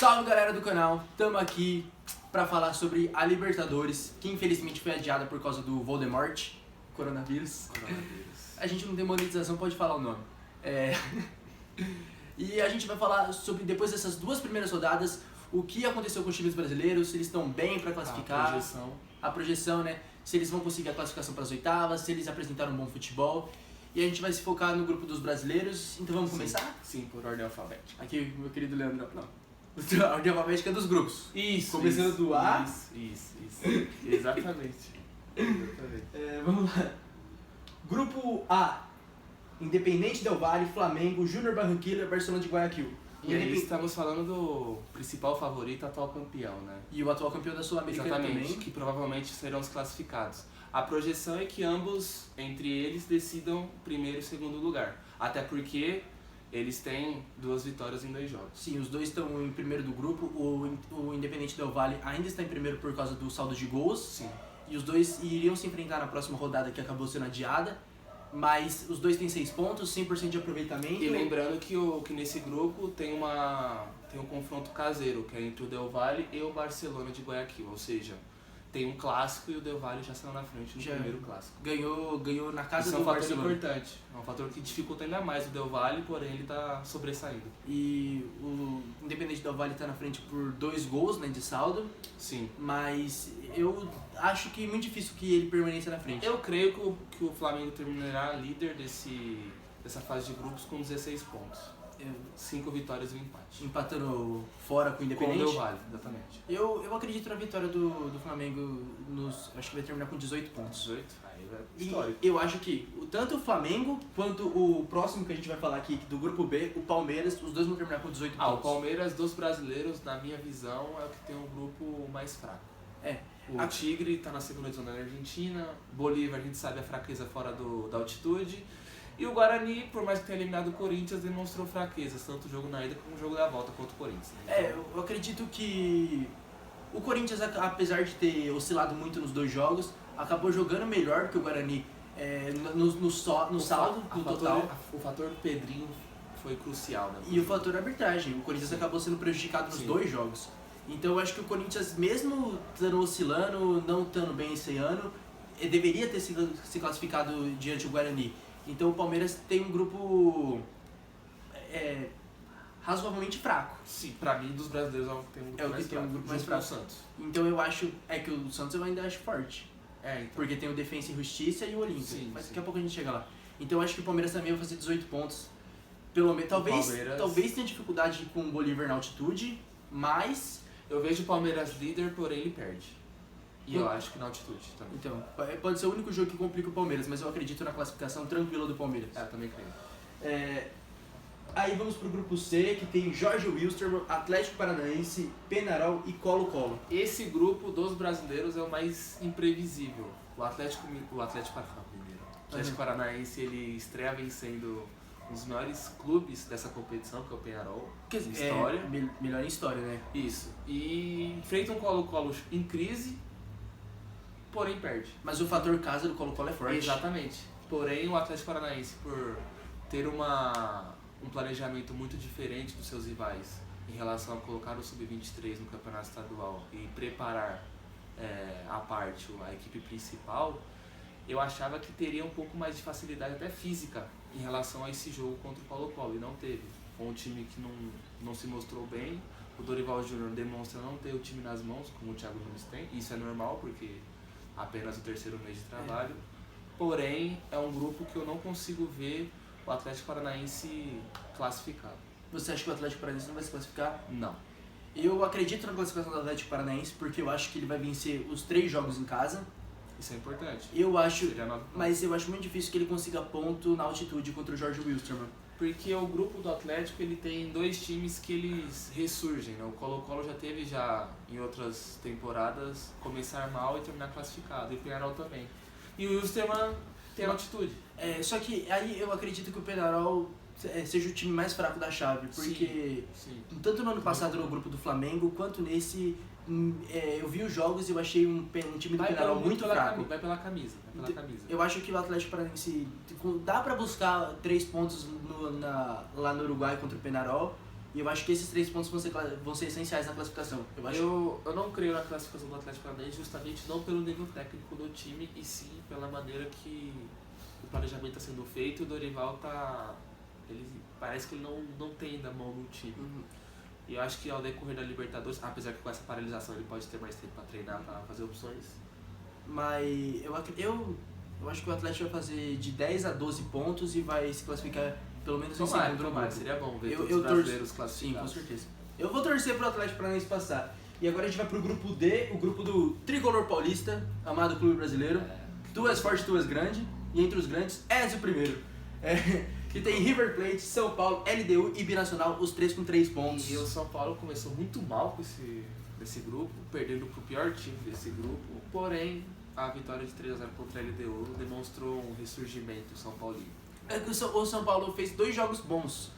Salve galera do canal, tamo aqui pra falar sobre a Libertadores, que infelizmente foi adiada por causa do Voldemort, coronavírus. A gente não tem monetização, pode falar o nome. E a gente vai falar sobre, depois dessas duas primeiras rodadas, o que aconteceu com os times brasileiros, se eles estão bem pra classificar. A projeção, né? Se eles vão conseguir a classificação para as oitavas, se eles apresentaram um bom futebol. E a gente vai se focar no grupo dos brasileiros, então vamos começar? Sim, por ordem alfabética. Aqui, meu querido Leandro, não. A ordem alfabética dos grupos. Isso. Começando do A. Isso. Exatamente. Vamos lá. Grupo A. Independente Del Valle, Flamengo, Júnior Barranquilla, Barcelona de Guayaquil. E aí estamos falando do principal favorito, atual campeão, né? E o atual campeão da Sul-Americana também. Que provavelmente serão os classificados. A projeção é que ambos, entre eles, decidam primeiro e segundo lugar. Até porque eles têm 2 vitórias em 2 jogos. Sim, os dois estão em primeiro do grupo. O Independente Del Valle ainda está em primeiro por causa do saldo de gols. Sim. E os dois iriam se enfrentar na próxima rodada, que acabou sendo adiada. Mas os dois têm 6 pontos, 100% de aproveitamento. E lembrando que nesse grupo tem um confronto caseiro, que é entre o Del Valle e o Barcelona de Guayaquil. Ou seja, tem um clássico e o Del Valle já saiu na frente no primeiro clássico. Ganhou na casa Isso do Barcelona. é um fator importante. É um fator que dificulta ainda mais o Del Valle, porém ele está sobressaindo. E o Independente Del Valle está na frente por 2 gols, né, de saldo. Sim. Mas eu acho que é muito difícil que ele permaneça na frente. Eu creio que o Flamengo terminará líder dessa fase de grupos com 16 pontos. 5 vitórias e um empate. Empatando fora com o Independente? Com o Del Valle, exatamente. Eu acredito na vitória do Flamengo, acho que vai terminar com 18 pontos. 18? Aí é histórico. E eu acho que tanto o Flamengo quanto o próximo que a gente vai falar aqui, do grupo B, o Palmeiras, os dois vão terminar com 18 pontos. O Palmeiras dos brasileiros, na minha visão, é o que tem um grupo mais fraco. O Tigre está na segunda divisão da Argentina, Bolívar, a gente sabe a fraqueza fora da altitude. E o Guarani, por mais que tenha eliminado o Corinthians, demonstrou fraquezas, tanto o jogo na ida como o jogo da volta contra o Corinthians. Eu acredito que o Corinthians, apesar de ter oscilado muito nos 2 jogos, acabou jogando melhor que o Guarani no saldo do total. O fator Pedrinho foi crucial, né? E o fator arbitragem. O Corinthians acabou sendo prejudicado nos 2 jogos. Então eu acho que o Corinthians, mesmo estando oscilando, não estando bem esse ano, deveria ter se classificado diante do Guarani. Então o Palmeiras tem um grupo razoavelmente fraco. Sim, pra mim, dos brasileiros é o que tem um grupo mais fraco. O Santos. Então eu acho que o Santos eu ainda acho forte. Então. Porque tem o Defensa e Justiça e o Olímpia. Mas daqui a pouco a gente chega lá. Então eu acho que o Palmeiras também vai fazer 18 pontos. Pelo menos, talvez tenha dificuldade com o Bolívar na altitude, mas eu vejo o Palmeiras líder, porém ele perde. E eu acho que na altitude também. Então, pode ser o único jogo que complica o Palmeiras, mas eu acredito na classificação tranquila do Palmeiras. Também creio. Aí vamos pro grupo C, que tem Jorge Wilstermann, Atlético Paranaense, Peñarol e Colo-Colo. Esse grupo dos brasileiros é o mais imprevisível. O Atlético Paranaense, ele estreia vencendo um dos maiores clubes dessa competição, que é o Peñarol. História. Melhor em história, né? Isso. E enfrenta um Colo-Colo em crise, porém perde. Mas o fator casa do Colo-Colo é forte. Exatamente. Porém, o Atlético Paranaense, por ter um planejamento muito diferente dos seus rivais em relação a colocar o Sub-23 no campeonato estadual e preparar à parte a equipe principal, eu achava que teria um pouco mais de facilidade até física em relação a esse jogo contra o Colo-Colo, e não teve. Foi um time que não se mostrou bem. O Dorival Júnior demonstra não ter o time nas mãos, como o Thiago Nunes tem. Isso é normal, porque apenas o 3º mês de trabalho. Porém, é um grupo que eu não consigo ver o Atlético Paranaense classificado. Você acha que o Atlético Paranaense não vai se classificar? Não. Eu acredito na classificação do Atlético Paranaense porque eu acho que ele vai vencer os 3 jogos em casa. Isso é importante. Mas eu acho muito difícil que ele consiga ponto na altitude contra o Jorge Wilstermann. Porque o grupo do Atlético, ele tem 2 times que eles ressurgem, né? O Colo-Colo já teve em outras temporadas começar mal e terminar classificado, e o Peñarol também. E o Wilstermann tem altitude. Só que aí eu acredito que o Peñarol seja o time mais fraco da chave, porque sim. Tanto no ano passado no grupo do Flamengo, quanto nesse, eu vi os jogos e eu achei um time do Peñarol muito fraco. Vai pela camisa. Eu acho que o Atlético Paranaense dá pra buscar 3 pontos lá no Uruguai contra o Peñarol, E eu acho que esses 3 pontos vão ser essenciais na classificação. Eu não creio na classificação do Atlético Paranaense justamente não pelo nível técnico do time, e sim pela maneira que o planejamento está sendo feito e o Dorival parece que ele não tem ainda mão no time. E eu acho que ao decorrer da Libertadores, apesar que com essa paralisação ele pode ter mais tempo para treinar, para fazer opções. Mas eu acho que o Atlético vai fazer de 10 a 12 pontos e vai se classificar pelo menos em segundo lugar. Seria bom ver todos os brasileiros classificados. Sim, com certeza. Eu vou torcer pro Atlético Paranaense passar. E agora a gente vai pro grupo D, o grupo do Tricolor Paulista, amado clube brasileiro. Tu és forte, tu és grande. E entre os grandes, és o primeiro. Que tem River Plate, São Paulo, LDU e Binacional, os 3 com 3 pontos. E o São Paulo começou muito mal com esse grupo, perdendo pro pior time desse grupo. Porém, a vitória de 3-0 contra a LDU demonstrou um ressurgimento São Paulino. O São Paulo fez 2 jogos bons.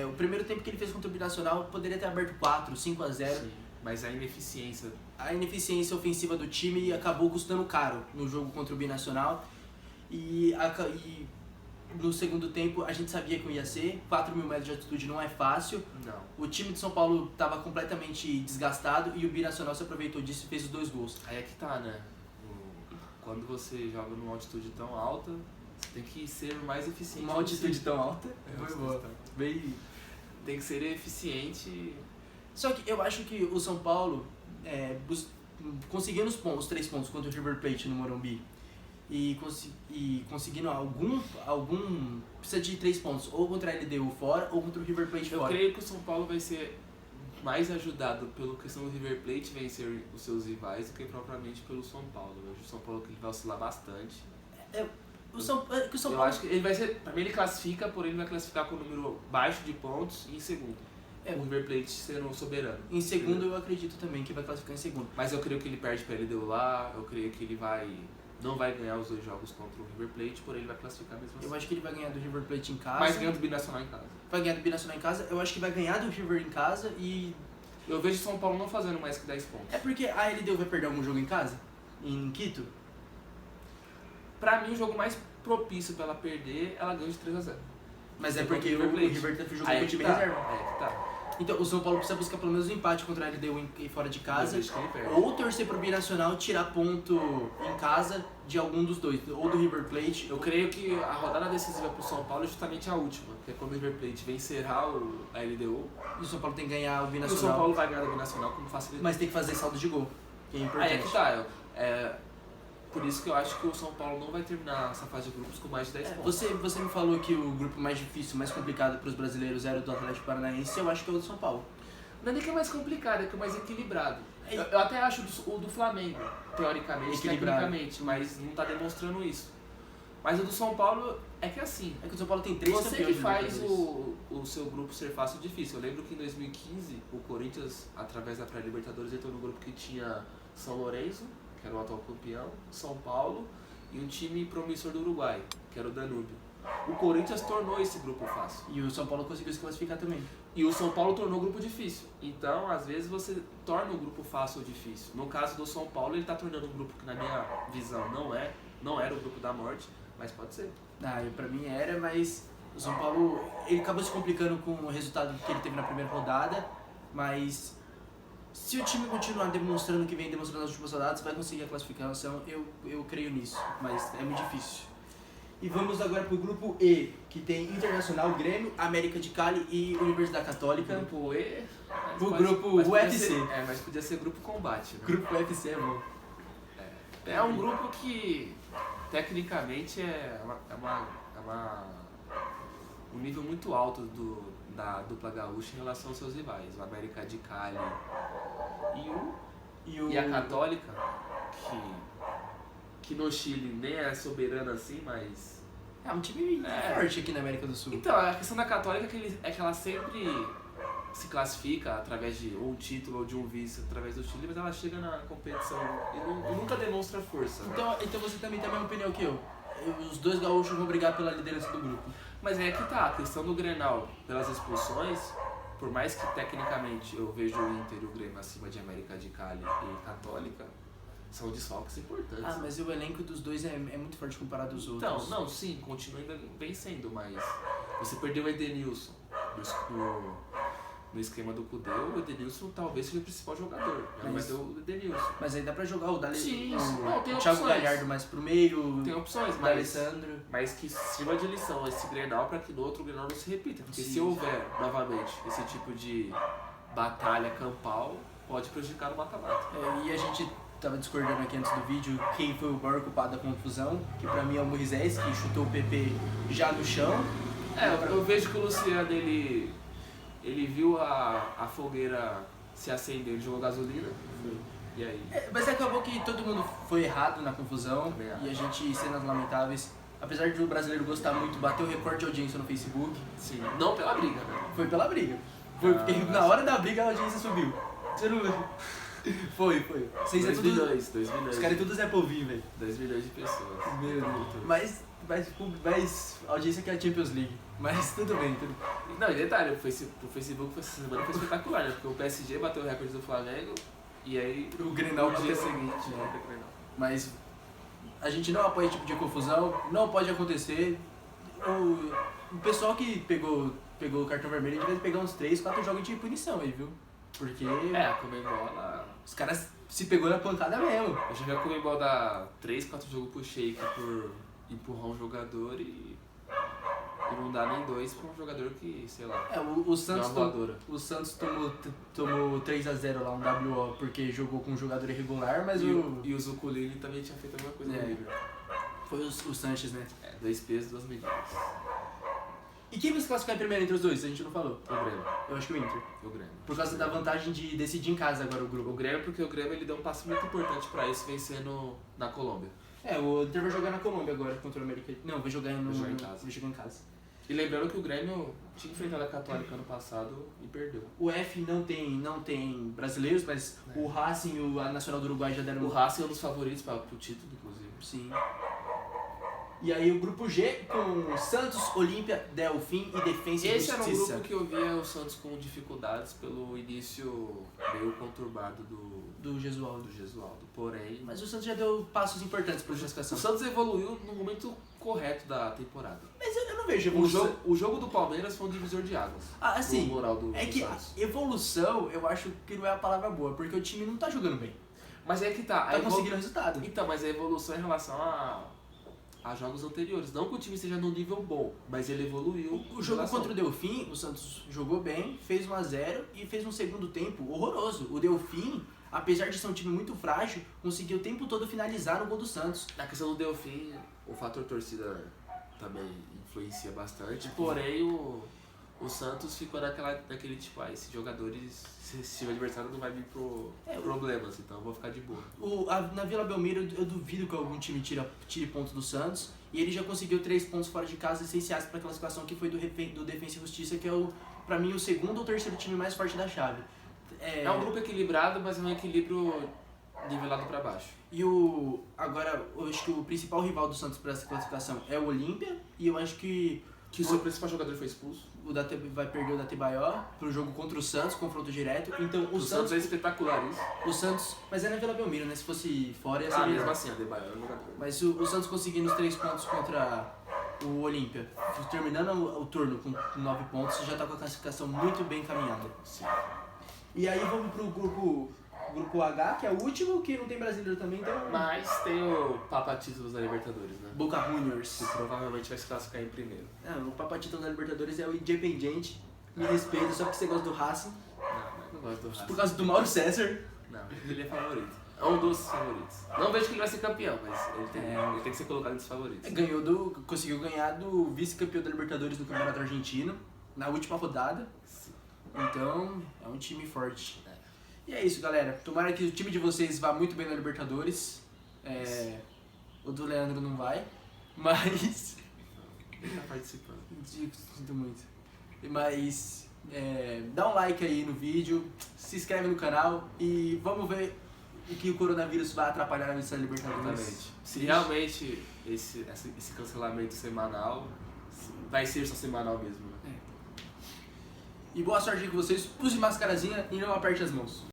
O primeiro tempo que ele fez contra o Binacional poderia ter aberto 4, 5-0. Sim, mas a ineficiência ofensiva do time acabou custando caro no jogo contra o Binacional. E no segundo tempo a gente sabia que ia ser. 4.000 metros de altitude não é fácil. Não. O time de São Paulo estava completamente desgastado e o Binacional se aproveitou disso e fez os 2 gols. Aí é que tá, né? Quando você joga numa altitude tão alta, você tem que ser mais eficiente. Uma altitude tão alta? Foi boa. Tem que ser eficiente. Só que eu acho que o São Paulo, conseguindo os 3 pontos contra o River Plate no Morumbi, e conseguindo algum precisa de 3 pontos, ou contra a LDU fora, ou contra o River Plate fora. Eu creio que o São Paulo vai ser mais ajudado pela questão do River Plate vencer os seus rivais do que propriamente pelo São Paulo. Eu acho que o São Paulo vai oscilar bastante. Eu acho que ele vai ser, pra mim ele classifica, porém ele vai classificar com um número baixo de pontos e em segundo. O River Plate sendo soberano. Em segundo eu acredito também que vai classificar em segundo. Mas eu creio que ele perde pra LDU lá, eu creio que ele não vai ganhar os 2 jogos contra o River Plate, porém ele vai classificar mesmo assim. Eu acho que ele vai ganhar do River Plate em casa. Mas ganha do Binacional em casa. Vai ganhar do Binacional em casa, eu acho que vai ganhar do River em casa e... Eu vejo o São Paulo não fazendo mais que 10 pontos. É porque a LDU vai perder algum jogo em casa? Em Quito? Pra mim o jogo mais propício pra ela perder, ela ganha de 3-0. Mas é porque o River tá jogando com o time reserva. Então o São Paulo precisa buscar pelo menos um empate contra a LDU fora de casa, ou torcer pro Binacional tirar ponto em casa de algum dos dois, ou do River Plate. Eu creio que a rodada decisiva pro São Paulo é justamente a última, que é quando o River Plate vencerá a LDU. E o São Paulo tem que ganhar o Binacional. E o São Paulo vai ganhar o Binacional como facilidade. Mas tem que fazer saldo de gol, que é importante. Aí é que tá, por isso que eu acho que o São Paulo não vai terminar essa fase de grupos com mais de 10 pontos. Você me falou que o grupo mais difícil, mais complicado para os brasileiros era o do Atlético Paranaense, eu acho que é o do São Paulo. Não é nem que é mais complicado, é que é mais equilibrado. Eu até acho o do Flamengo, teoricamente, tecnicamente, mas não tá demonstrando isso. Mas o do São Paulo é que assim... É que o São Paulo tem 3 campeões. Você que faz o seu grupo ser fácil ou difícil. Eu lembro que em 2015, o Corinthians, através da pré-Libertadores, entrou no grupo que tinha São Lourenço, que era o atual campeão, São Paulo e um time promissor do Uruguai, que era o Danúbio. O Corinthians tornou esse grupo fácil. E o São Paulo conseguiu se classificar também. E o São Paulo tornou o grupo difícil. Então, às vezes, você torna o grupo fácil ou difícil. No caso do São Paulo, ele está tornando um grupo que, na minha visão, não era o grupo da morte, mas pode ser. Pra mim era, mas o São Paulo ele acabou se complicando com o resultado que ele teve na primeira rodada, mas se o time continuar demonstrando o que vem demonstrando nas últimas rodadas, vai conseguir a classificação, eu creio nisso, mas é muito difícil. E vamos agora pro grupo E, que tem Internacional, Grêmio, América de Cali e Universidade Católica. Grupo E? O grupo UFC. Mas podia ser grupo combate. Né? Grupo UFC é bom. É um grupo que, tecnicamente, um nível muito alto da dupla gaúcha em relação aos seus rivais. O América de Cali e a Católica, que no Chile nem é soberana assim, mas... É um time forte aqui na América do Sul. Então, a questão da Católica é que ela sempre se classifica através de ou um título ou de um vice através do Chile, mas ela chega na competição e nunca demonstra força. Então você também tem a mesma opinião que eu. Os 2 gaúchos vão brigar pela liderança do grupo. Mas é que tá, a questão do Grenal, pelas expulsões, por mais que tecnicamente eu vejo o Inter e o Grêmio acima de América de Cali e Católica, são desfalques importantes. Mas o elenco dos dois é muito forte comparado aos outros. Então, não, sim, continua ainda vencendo, mas você perdeu o Edenilson no esquema do Kudê, o Edenilson talvez seja o principal jogador. Vai ter o Edenilson. Mas aí dá pra jogar o Dali, Sim, o Thiago Galhardo mais pro meio, tem opções, o mas Alessandro. que sirva de lição esse Grenal para que no outro Grenal não se repita. Porque se houver novamente esse tipo de batalha campal, pode prejudicar o mata-mata. E a gente tava discordando aqui antes do vídeo quem foi o maior culpado da confusão, que pra mim é o Moisés, que chutou o PP já no chão. Eu vejo que o Luciano, ele viu a fogueira se acender, ele jogou gasolina. E aí? Mas acabou que todo mundo foi errado na confusão e a gente, cenas lamentáveis. Apesar de o brasileiro gostar muito, bateu o recorde de audiência no Facebook. Sim, não pela briga, né? Foi pela briga. Foi porque na hora da briga a audiência subiu. Você não viu? Foi. 2 milhões. Os caras todos é povinho, velho. 2 milhões de pessoas. Meu Deus. Mais audiência que a Champions League. Mas tudo bem. Não, e detalhe, pro Facebook essa semana foi espetacular, né? Porque o PSG bateu o recorde do Flamengo e aí o Grenal no dia seguinte, Mas a gente não apoia esse tipo de confusão, não pode acontecer. O pessoal que pegou o cartão vermelho devia pegar uns 3, 4 jogos de punição aí, viu? Porque a Conmebol, os caras se pegou na pancada mesmo. Eu já vi a Conmebol dar 3, 4 jogos pro Sheik por empurrar um jogador e não dá nem 2 pra um jogador que, sei lá, o Santos tomou 3-0 lá, um WO, porque jogou com um jogador irregular, mas e o Zuculini também tinha feito a mesma coisa no livro. Foi o Sanches, né? 2 pesos, 2 medidas. E quem vai se classificar primeiro entre os dois? A gente não falou. O Grêmio. Eu acho que o Inter. O Grêmio. Por causa da vantagem de decidir em casa agora o grupo. O Grêmio, porque o Grêmio ele deu um passo muito importante pra isso, vencendo na Colômbia. O Inter vai jogar na Colômbia agora contra o América. Não, vai jogar em casa. E lembrando que o Grêmio tinha enfrentado a Católica ano passado e perdeu. O F não tem brasileiros, mas o Racing e a Nacional do Uruguai já deram... O Racing é um dos favoritos para o título, inclusive. Sim. E aí o grupo G com Santos, Olímpia, Delfim e Defensa e Justiça. Esse era um grupo que eu via o Santos com dificuldades pelo início meio conturbado do Gesualdo. Porém... Mas o Santos já deu passos importantes para a classificação. O Santos evoluiu no momento correto da temporada. Mas eu não vejo evolução. O jogo do Palmeiras foi um divisor de águas. Assim, moral do que Santos. Evolução eu acho que não é a palavra boa, porque o time não tá jogando bem. Mas é que tá. Tá conseguindo resultado. Então, mas a evolução em relação a jogos anteriores. Não que o time esteja num nível bom, mas ele evoluiu. O jogo contra o Delfim, o Santos jogou bem, fez 1-0 e fez um segundo tempo horroroso. O Delfim, apesar de ser um time muito frágil, conseguiu o tempo todo finalizar no gol do Santos. Na questão do Delfim, o fator torcida também influencia bastante, porém o Santos ficou naquele tipo, esses jogadores, se o adversário não vai vir pro problemas, então eu vou ficar de boa. Na Vila Belmiro eu duvido que algum time tire pontos do Santos, e ele já conseguiu 3 pontos fora de casa essenciais para a classificação, que foi do Defensa e Justiça, que é pra mim o segundo ou terceiro time mais forte da chave. É um grupo equilibrado, mas é um equilíbrio nivelado para baixo. E agora, eu acho que o principal rival do Santos para essa classificação é o Olímpia, e eu acho que o seu principal jogador foi expulso. Vai perder o Datebaió pro jogo contra o Santos, confronto direto. Então o Santos é espetacular isso. O Santos, mas é na Vila Belmiro, né? Se fosse fora ia ser mesmo assim, o Datebaió é um jogador. Mas o Santos conseguindo os 3 pontos contra o Olímpia, terminando o turno com 9 pontos, já tá com a classificação muito bem encaminhada. Sim. E aí vamos pro grupo H, que é o último, que não tem brasileiro também, então... Mas tem o Papa Títulos da Libertadores, né? Boca Juniors. Que provavelmente vai se classificar em primeiro. O Papa Títulos da Libertadores é o Independiente. Me respeita, só porque você gosta do Racing. Não gosto do Racing. Por causa do Mauro César. Não, ele é favorito. É um dos favoritos. Não vejo que ele vai ser campeão, mas ele tem que ser colocado entre os favoritos. Conseguiu ganhar do vice-campeão da Libertadores no Campeonato Argentino, na última rodada. Sim. Então, é um time forte. E é isso, galera. Tomara que o time de vocês vá muito bem na Libertadores. O do Leandro não vai, mas... Ele tá participando. Sinto muito. Mas dá um like aí no vídeo, se inscreve no canal e vamos ver o que o coronavírus vai atrapalhar nessa Libertadores. Exatamente. Se realmente esse cancelamento semanal vai ser só semanal mesmo, né? E boa sorte aí com vocês. Use mascarazinha e não aperte as mãos.